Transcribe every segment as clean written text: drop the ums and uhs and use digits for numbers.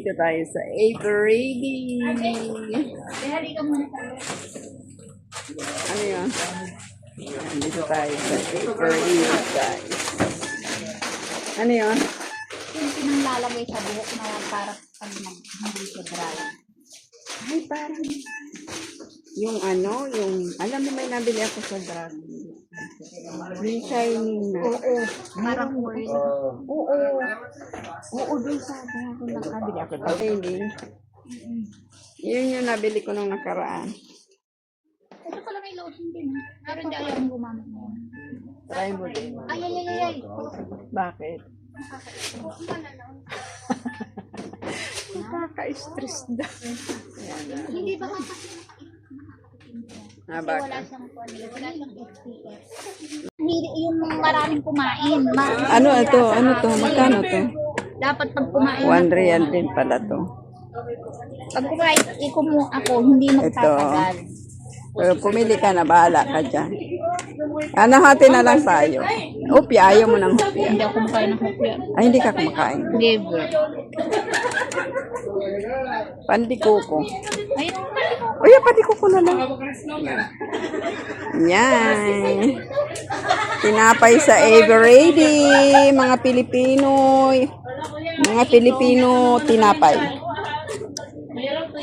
Dito tayo sa Eveready. Ano yun? Yan, dito tayo sa Eveready, guys. Ano yun? Yung pinanglalagay sa buhok na para pag hindi siya dry. Ay, parang yung ano, yung, alam mo may nabili ako sa drug. Yung shining na. Oo. Parang oil. Oo. Oo, dun sa ako nakabili ako. Okay, yun yung nabili ko nung nakaraan. Ito pala may lotion din. Pero hindi ayaw kong gumamit mo. Try mo din. Ay. Bakit? Nakaka-stress daw. Hindi ba kasi Ah, wala bakit? siyang SPF. Hindi yung maraming kumain. Ano ito? Ano to? Magkano to? Dapat pag kumain 1 real din pala to. pag kumain ako, hindi magtatagal. Pumili ka na, bahala ka dyan. Ano, hati na lang tayo. Upya, ayaw mo ng upya. Hindi ako kumakain ng hopya. Ay, hindi ka kumakain. Never. Pandikuko. Ayun, Uy, pandikuko na lang. Yan. Tinapay sa Eveready. Mga Pilipino. Mga Pilipino tinapay.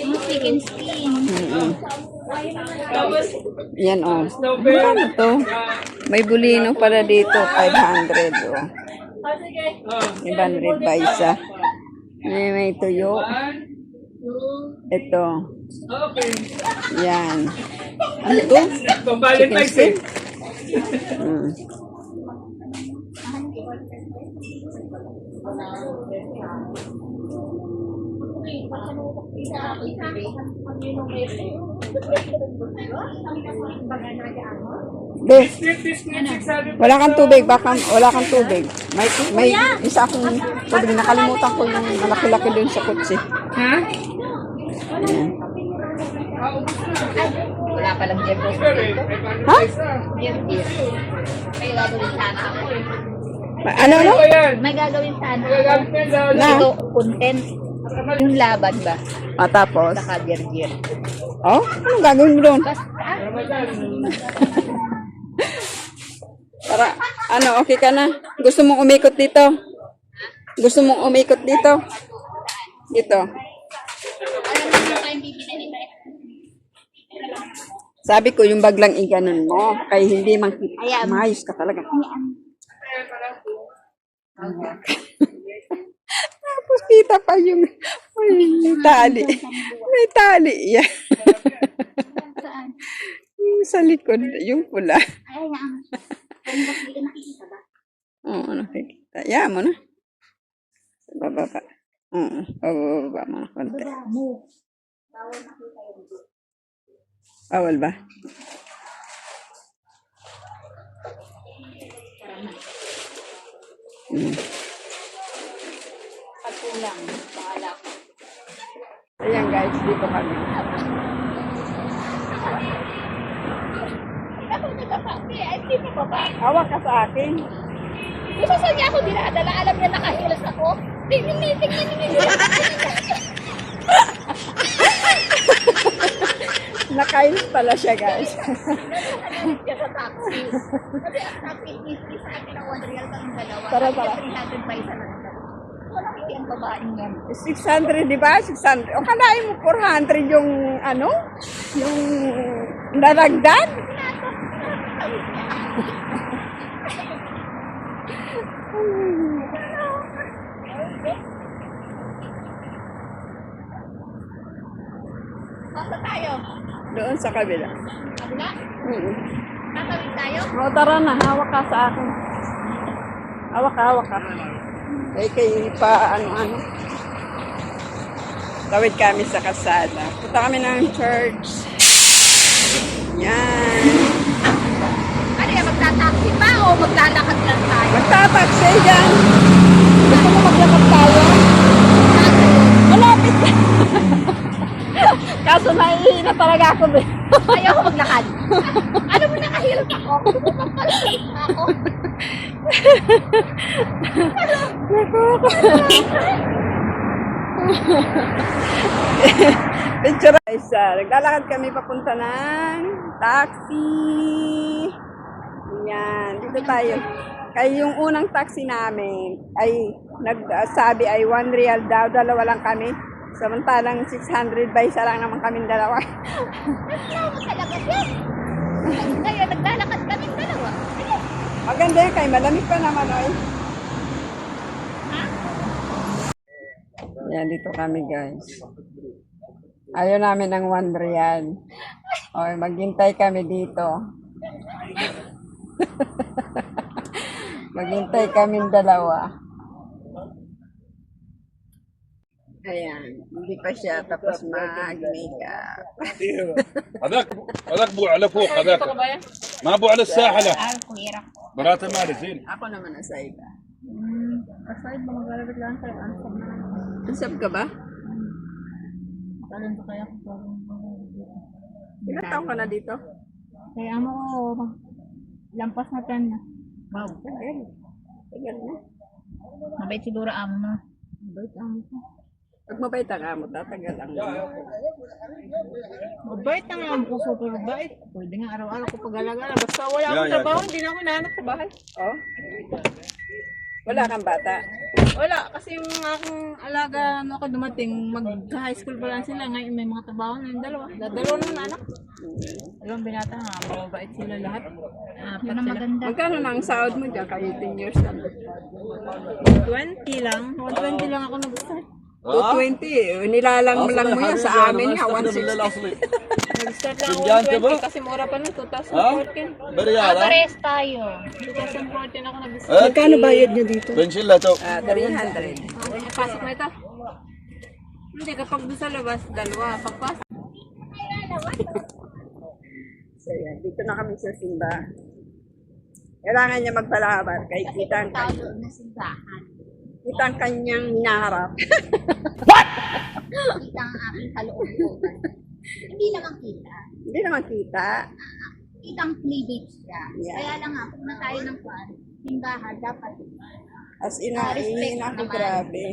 yung chicken skin. Yan oh. Ano to? May bulino pala dito. 500 oh. 500 ba isa? May tuyo. Ito. Yan. Ano to? Chicken skin? Be, wala kang tubig, baka wala kang tubig. May isa akong tubig, nakalimutan ko yung malaki-laki dun sa kutsi. Ha? Ayan. Wala palang jeff. Ha? Jeff. May gagawin sana ako eh. Ano? May gagawin sana ako. Na? Ito, content. Yung laban ba? Tapos? Saka jerjer. Oh? Anong gagawin mo doon? Basta, Para, ano, okay ka na? Gusto mong umikot dito? Gusto mong umikot dito? Dito. alam mo na tayong bibili nito eh. Sabi ko, yung baglang iganon mo, kaya hindi makita. Ayan. Maayos ka talaga. Tapos kita pa yung may tali. May tali. Yan. Saan? Yung sa likod, yung pula. Ay, ano ba hindi ka nakikita ba? Oo, nakikita. Yan mo na. Sa bababa. Oo, bababa mo na konti. Baba mo. Bawal nakita yun. Bawal ba? Pag kulang, bahala ko. Ayan guys, dito kami. Ako nagkakape, ay hindi mo ba ba? Hawak ka sa akin. Gusto sa niya ako dinadala, alam niya nakahilas ako. Tingnan. Nakainis pala siya guys. Siya sa taxi. Kasi ang taxi is sa akin ng 1 real kami dalawa. Tara. 300 pa isa lang. Walang hindi ang babaeng yan. 600, di ba? 600. O kalahin mo 400 yung ano? Yung naragdan? Basta tayo. Doon sa kabila. Kabila? Tatawid tayo? O tara na, hawak ka sa akin. Hawak ka. Kay pa ano. Tawid kami sa kasada. Punta kami ng church. Yan. Ano yan, magtataxi pa o maglalakad lang tayo? Magtataksi dyan. Gusto mo maglakad tayo? Malapit na. Kaso naiihina talaga ako din. Ayaw ko maglakad. Ano mo nakahilot ako? Magpapalakad ako. Picture guys, naglalakad kami papunta ng taxi. Yan, dito tayo. Kaya yung unang taxi namin ay nagsabi ay 1 real daw, dalawa lang kami. Samantalang 600 by isa lang naman kaming dalawa. Reklamo talaga siya. Ngayon, naglalakad kami dalawa. Maganda yan kay malamig pa naman oy. Yan, dito kami guys. Ayaw namin ng 1 real. O, maghintay kami dito. Maghintay kaming dalawa. Ayan, hindi pa siya tapos mag-makeup. هذاك بو على فوق هذاك ما بو على الساحله Kuya. براته مالي زين Ako naman nasa iba. Aside ba maglalabit lang sa answer na lang. Usap ka ba? Makalan pa kaya ko. Ilang taon ka na dito? Kaya ano ko, lampas na 10 na. Wow, tagal. Tagal na. Mabait siguro amo na. Mabait amo ko. Pag mabait ang amo, tatagal ang Mabait ang amo ko, super mabait. Pwede nga araw-araw ko pag-alagala. Basta wala akong trabaho, hindi na ako nahanap sa bahay. Oh? Wala kang bata. Wala, kasi yung aking alaga, ano ako dumating, mag-high school pa lang sila. Ngayon may mga trabaho na yung dalawa. Dalawa naman anak. Dalawang binata nga, mabait sila lahat. Apat sila. Magkano na ang sahod mo dyan? Kayo 10 years na. 20 lang. 120 lang ako nag-start. 220. Nilalang lang mo yan sa amin nga. 160. Nag-start lang ako 120 kasi mura pa nung 2014. Pares tayo. 2014 ako nag-start. Magkano bayad niya dito? 300 300. Pasok mo ito. Hindi, kapag doon sa labas, dalawa. Pagpasok. So yan, dito na kami sa simba. Kailangan niya magpalaban kay kita ang na simbahan. kita ang kanyang hinaharap. Kita ang aking kalooban. Hindi naman kita. Hindi naman kita. Kita ang cleavage siya. Yeah. Kaya lang ako, na tayo ng simbahan, dapat As in, respect ako naman. grabe.